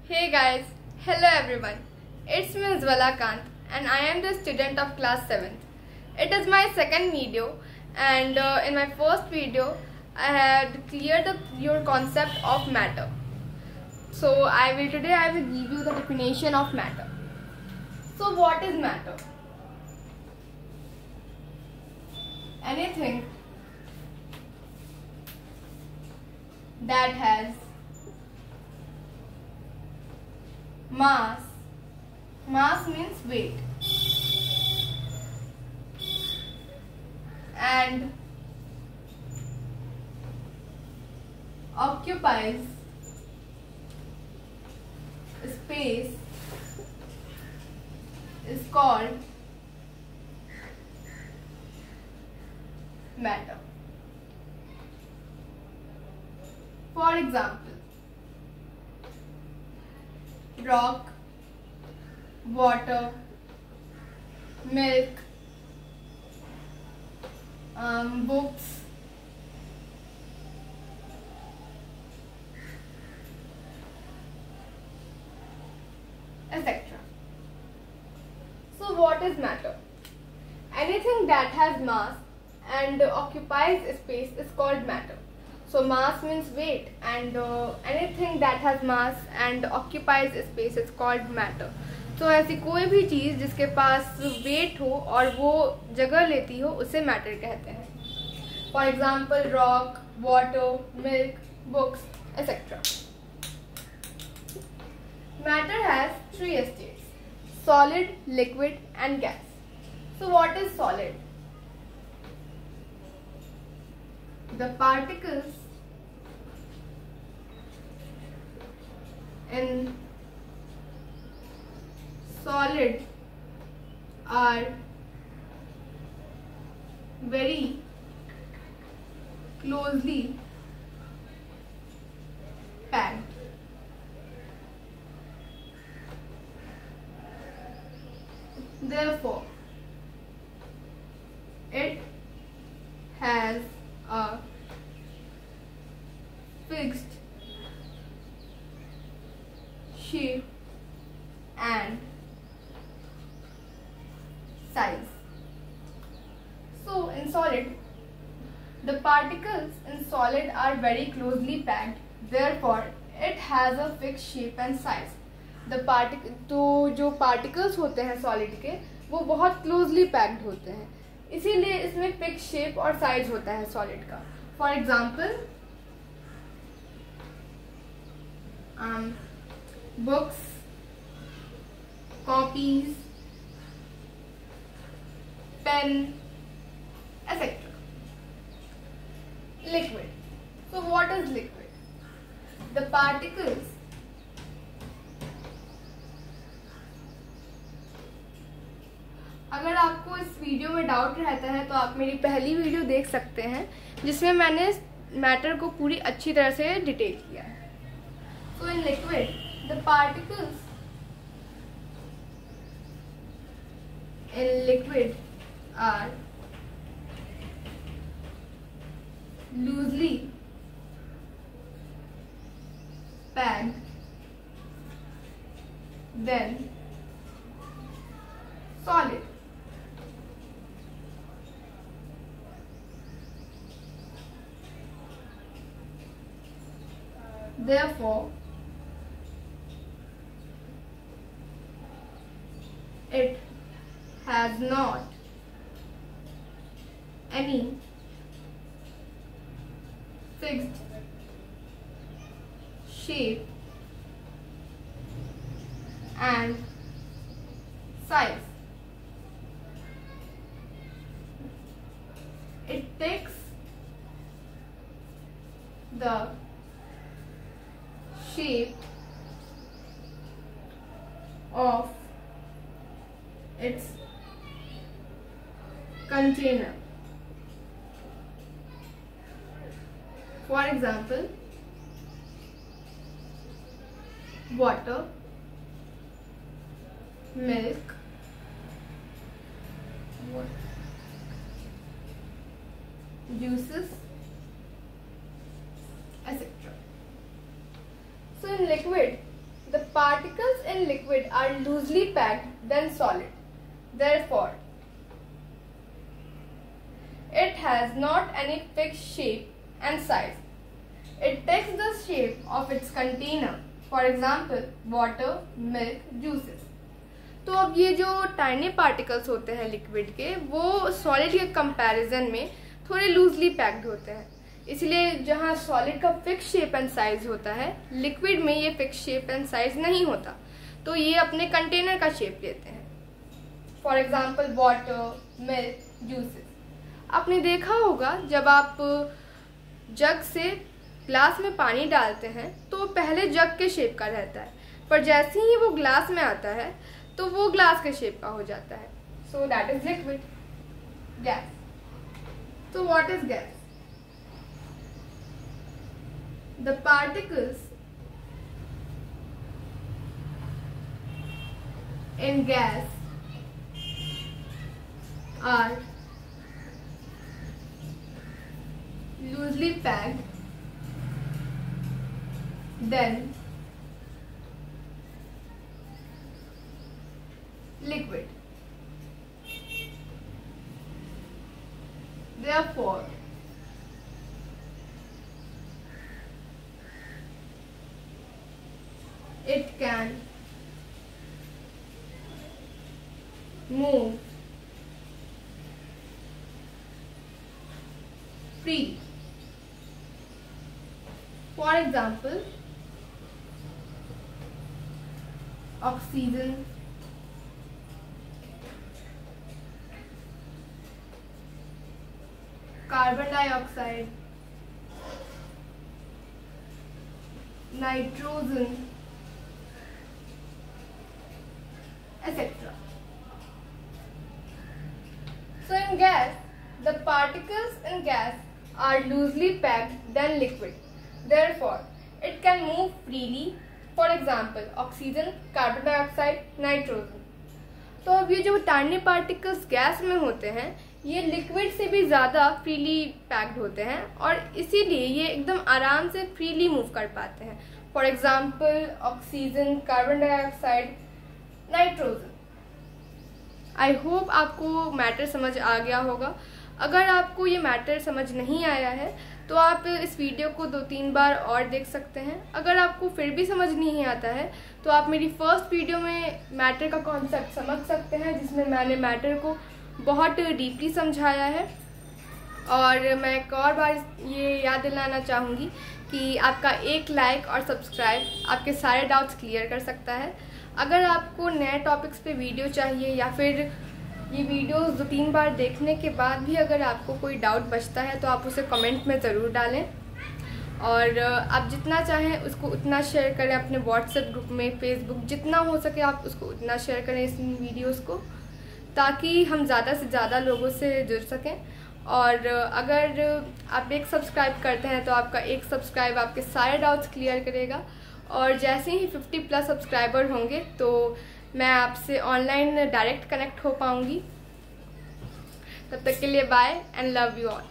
Hey guys, hello everyone. It's me Uzwala Kant and I am the student of class 7th. It is my second video and in my first video I had cleared your concept of matter. So today I will give you the definition of matter. So what is matter? Anything that has mass means weight, and occupies space is called matter. For example, rock, water, milk, books, etc. So what is matter? Anything that has mass and occupies space is called matter. So mass means weight, and anything that has mass and occupies space is called matter. तो ऐसी कोई भी चीज़ जिसके पास wait हो और वो जगह लेती हो उसे मैटर कहते हैं. For example rock, water, milk, books, etc. Matter has three states: solid, liquid and gas. So what is solid? The particles in solid are very closely packed. Therefore, it has a fixed shape and size. So in solid, the particles in solid are very closely packed. Therefore, it has a fixed shape and size. तो जो particles होते हैं solid के वो बहुत closely packed होते हैं, इसीलिए इसमें फिक्स शेप और साइज होता है सॉलिड का. For example books, copies, pen, etc. Liquid. So what is liquid? The particles अगर आपको इस वीडियो में डाउट रहता है तो आप मेरी पहली वीडियो देख सकते हैं जिसमें मैंने मैटर को पूरी अच्छी तरह से डिटेल किया है. So in liquid the particles in liquid are loosely packed than solid. Therefore, it has not any fixed shape and size. It takes the shape of its container. For example, water, milk, juices, etc. So in liquid, The particles in liquid are loosely packed than solid. Therefore, it has not any fixed shape and size. It takes the shape of its container. For example, water, milk, juices. तो अब ये जो tiny particles होते हैं liquid के, वो solid के comparison में थोड़े लूजली पैक्ड होते हैं. इसलिए जहाँ सॉलिड का फिक्स शेप एंड साइज होता है, लिक्विड में ये फिक्स शेप एंड साइज नहीं होता, तो ये अपने कंटेनर का शेप लेते हैं. For example water, milk, juices. आपने देखा होगा जब आप जग से ग्लास में पानी डालते हैं तो पहले जग के शेप का रहता है, पर जैसे ही वो ग्लास में आता है तो वो ग्लास के शेप का हो जाता है. So that is liquid. Gas. तो what is gas? The particles in gas are loosely packed than liquid. Therefore, it can move freely. For example, oxygen, carbon dioxide, nitrogen, etc. So in gas, the particles in gas are loosely packed than liquid. Therefore, it can move freely. For example, oxygen, carbon dioxide, nitrogen. तो अब ये जो tiny particles gas में होते हैं, ये liquid से भी ज़्यादा फ्रीली पैक्ड होते हैं और इसीलिए ये एकदम आराम से फ्रीली मूव कर पाते हैं. For example, oxygen, carbon dioxide, nitrogen. I hope आपको मैटर समझ आ गया होगा. अगर आपको ये मैटर समझ नहीं आया है तो आप इस वीडियो को 2-3 बार और देख सकते हैं. अगर आपको फिर भी समझ नहीं आता है तो आप मेरी फर्स्ट वीडियो में मैटर का कॉन्सेप्ट समझ सकते हैं, जिसमें मैंने मैटर को बहुत डीपली समझाया है. और मैं एक और बार ये याद दिलाना चाहूँगी कि आपका एक लाइक और सब्सक्राइब आपके सारे डाउट्स क्लियर कर सकता है. अगर आपको नए टॉपिक्स पे वीडियो चाहिए या फिर ये वीडियोस 2-3 बार देखने के बाद भी अगर आपको कोई डाउट बचता है तो आप उसे कमेंट में ज़रूर डालें. और आप जितना चाहें उसको उतना शेयर करें अपने व्हाट्सएप ग्रुप में, फेसबुक, जितना हो सके आप उसको उतना शेयर करें इस वीडियोस को, ताकि हम ज़्यादा से ज़्यादा लोगों से जुड़ सकें. और अगर आप एक सब्सक्राइब करते हैं तो आपका एक सब्सक्राइब आपके सारे डाउट्स क्लियर करेगा. और जैसे ही 50+ सब्सक्राइबर होंगे तो मैं आपसे ऑनलाइन डायरेक्ट कनेक्ट हो पाऊँगी. तब तक के लिए bye and love you all.